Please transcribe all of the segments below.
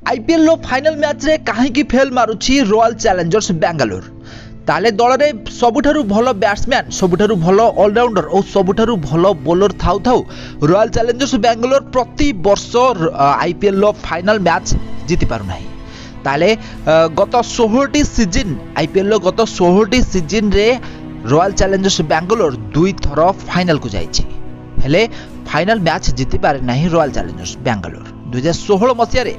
IPL लो final match रे कहीं fail मारुछि royal Challengers Bangalore. ताले दल रे सबुठारु भलो बैट्समैन, सबुठारु भलो ऑलराउंडर और सबुठारु भलो बॉलर थाउ थाउ रॉयल चैलेंजर्स बेंगलोर प्रति वर्ष आईपीएल लो फाइनल मैच जीति पारु नाही। ताले गत 16टी सीजन आईपीएल लो गत 16टी सीजन रे रॉयल चैलेंजर्स बेंगलोर 2 थर फाइनल को जाइछि, हेले फाइनल मैच जीति पारे नाही रॉयल चैलेंजर्स बेंगलोर। 2016 मसिया रे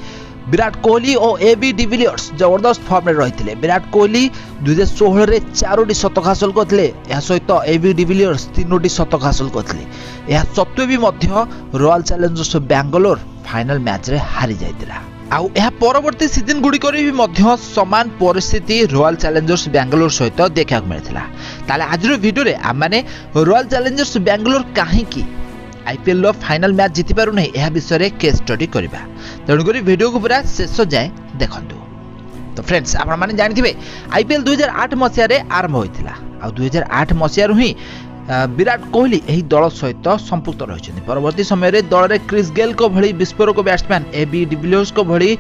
विराट कोहली और एबी डिविलियर्स जबरदस्त फॉर्म में रही। विराट कोहली 2016 रे 4टी शतक हासिल करथिले, या सहित एबी डिविलियर्स 3टी शतक हासिल करथिले। या सत्वे भी मध्य Royal Challengers Bangalore final match रे हारि जाइतिला। आउ यह परवर्ती सीजन गुडी करी भी मध्य समान परिस्थिति रॉयल चैलेंजर्स बेंगलोर सहित देखा मिलता। ताले आज वीडियो रे आमाने रॉयल चैलेंजर्स बेंगलोर काहे की आईपीएल लो फाइनल मैच जीति पारु नहीं यह विषय केस स्टडी करबा। तेणुक वीडियो को पूरा शेष जाए देखंतु। तो फ्रेंड्स आपण माने जानिथिबे आईपीएल 2008 मसिया रे आरंभ होइतिला। आ 2008 मसिया रु ही विराट कोहली एही दल सहित संपुक्त रहिछन्ती। परवर्ती समय रे दल रे क्रिस गेल को भली विस्फोरक बैट्समैन, एबी डिविलियर्स को भली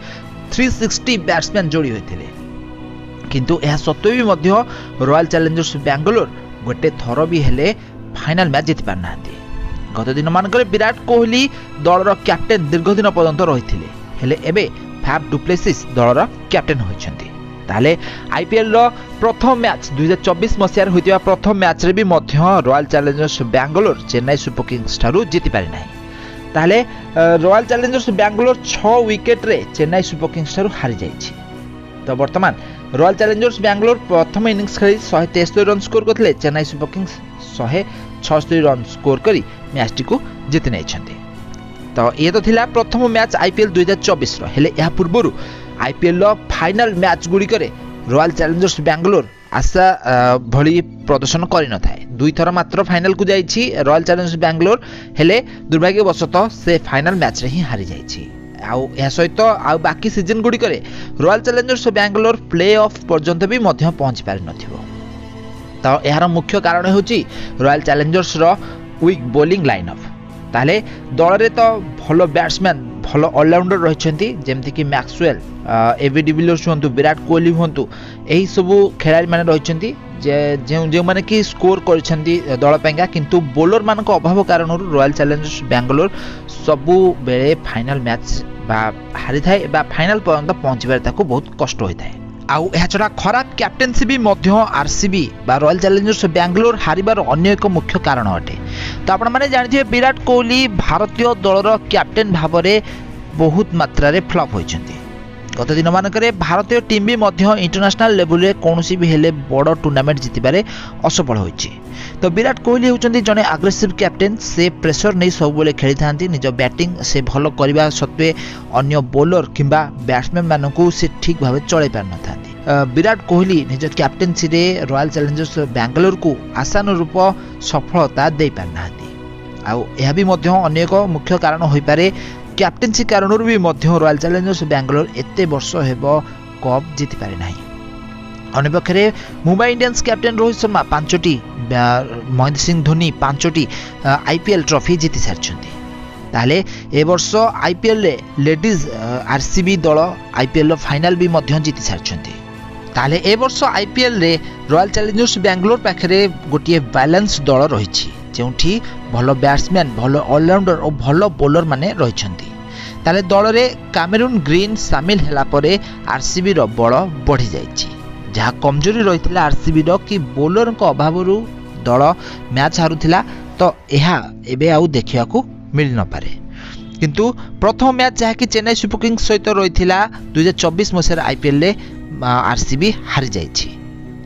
360 बैट्समैन जोड़ी होइतिले। किंतु यह सत्वे भी मध्य रॉयल चैलेंजर्स बेंगलोर गोटे थर भी हेले फाइनल मैच जीति पारनांती। गत दिन मानकर विराट कोहली दलर कैप्टेन दीर्घ दिन पर्यंत रही, हेले एबे फैफ डुप्लेसिस दलर कैप्टेन होइछन्ती। ताले आईपीएल रो प्रथम मैच 2024 मसिया रे होइतिबा प्रथम मैच रे भी मध्य Royal Challengers Bangalore Chennai Super Kings ठारू जीति पारि नाही। ताले रॉयल चैलेंजर्स बेंगलोर 6 विकेट रे चेन्नई सुपर किंग्स ठारू हारि जाइछि। तो वर्तमान रॉयल चैलेंजर्स बेंगलोर प्रथम इनिंग्स खेली 173 रन स्कोर करथिले, Chennai Super Kings 166 run score करी मैच टी को जीति नहीं। तो ये तो थिला प्रथम मैच आईपीएल 2024 रो। हेले या पूर्वरु आईपीएल रो फाइनल मैच गुडी करे रॉयल चैलेंजर्स बेंगलोर आशा भली प्रदर्शन करि न थाए। 2 थर मात्र फाइनल को जाइछि रॉयल चैलेंजर्स बेंगलोर, हेले दुर्भाग्यवशतः से फाइनल मैच रे ही हारि जाइछि। आउ या सहित आउ बाकी सीजन गुडी करे royal Challengers Bangalore play of पर्यंत भी मध्य पहुंची पारि नथिबो। तो यार मुख्य कारण होची रॉयल चैलेंजर्स रो वीक बॉलिंग लाइनअप। ताले दल रे तो भलो बैट्समैन, भलो ऑलराउंडर रहिछन्ती, जेमति कि मैक्सवेल, एबी डिविलियर्स हुंतु, विराट कोहली हुंतु, एही सबु खेलाड़ी माने रहिछन्ती जे माने कि स्कोर करिछन्ती दल पेंगा। किंतु बॉलर मान को अभाव कारण रॉयल चैलेंजर्स बेंगलोर सबु बेले फाइनल मैच बा हारि थाए बा फाइनल पर्यंत पहुंचबार ताको बहुत कष्ट होई थाए। आउ एहा छडा खराब कैप्टेनसी भी मध्य आरसीबी बा रॉयल चैलेंजर्स बेंगलोर हारिबार अन्य एक मुख्य कारण अटे। तो आपण माने जानिथिबे विराट कोहली भारतीय दलर कैप्टेन भाबरे बहुत मात्रा रे फ्लॉप होइछन्ती। गत दिन मानकरे भारतीय टीम भी मध्य इंटरनेशनल लेवल रे कोनोसी भी हेले बड़ टूर्नामेंट जितिबारे असफल होइछि। तो विराट कोहली होउछन्ती जने अग्रेसिव कैप्टेन, से प्रेशर नै सब बेले खेली थांती। निज बैटिंग से भलो करबा सत्वे अन्य बॉलर किंबा बैट्समैन मानकू से ठीक भाबे चलै पार न थांती। विराट कोहली निज कैप्टेनसी रे रॉयल चैलेंजर्स बेंगलोर को आशानुरूप सफलता दे पार नांती। आउ यह भी मध्य अनेक मुख्य कारण होई पारे। कैप्टेनसी कारण भी मध्य रॉयल चैलेंजर्स बेंगलोर एते वर्ष हेबो कप जीति पारे नाही। अन्य पक्षरे मुंबई इंडियंस कैप्टेन रोहित शर्मा 5टी, महेंद्र सिंह धोनी 5टी आईपीएल ट्रॉफी जीति सारछन्ती। ताले ए वर्ष आईपीएल रे लेडीज आरसीबी दल आईपीएल फाइनल भी मध्य जीति सारछन्ती। ताले ए वर्ष आईपीएल रे रॉयल चैलेंजर्स बेंगलोर पाखरे गोटिए बैलेंस दल रहिछि, जेउठी भलो बैट्समैन, भलो ऑलराउंडर और भलो बॉलर माने रहिछन्ती। ताले दल रे कैमरून ग्रीन शामिल हैला परे आरसीबी रो बळ बढ़ी जाइछि। जहा कमजोरी रहितला आरसीबी रो कि बॉलर को अभावरु दल मैच हारुथिला। तो एहा एबे आउ देखिया को मिल न पारे। किंतु प्रथम मैच जहा कि चेन्नई सुपर किंग्स सहित रहिथिला 2024 मसिया आईपीएल रे आरसीबी हारि जाइछि।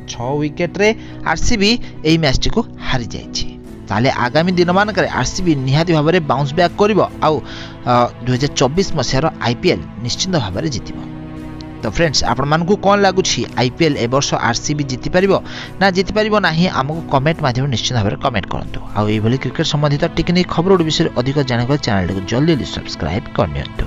6 विकेट रे आरसीबी एई मैच को हारि जाइछि। ताले आगामी दिन मानकरे आरसीबी निहाती भाबरे बाउंस बैक करिवो आउ 2024 मसिया आईपीएल निश्चित भाबरे जितिबो। तो फ्रेंड्स आपण मानकू कोन लागुछि आईपीएल ए वर्ष आरसीबी जीति परिबो ना जीति परिबो नाही हमको कमेंट माध्यम निश्चित भाबरे कमेंट करंतु। आउ एई भली क्रिकेट संबंधित टेक्निक खबर विषय अधिक जानिबा चैनल को जल्दी सब्सक्राइब करनियंतु।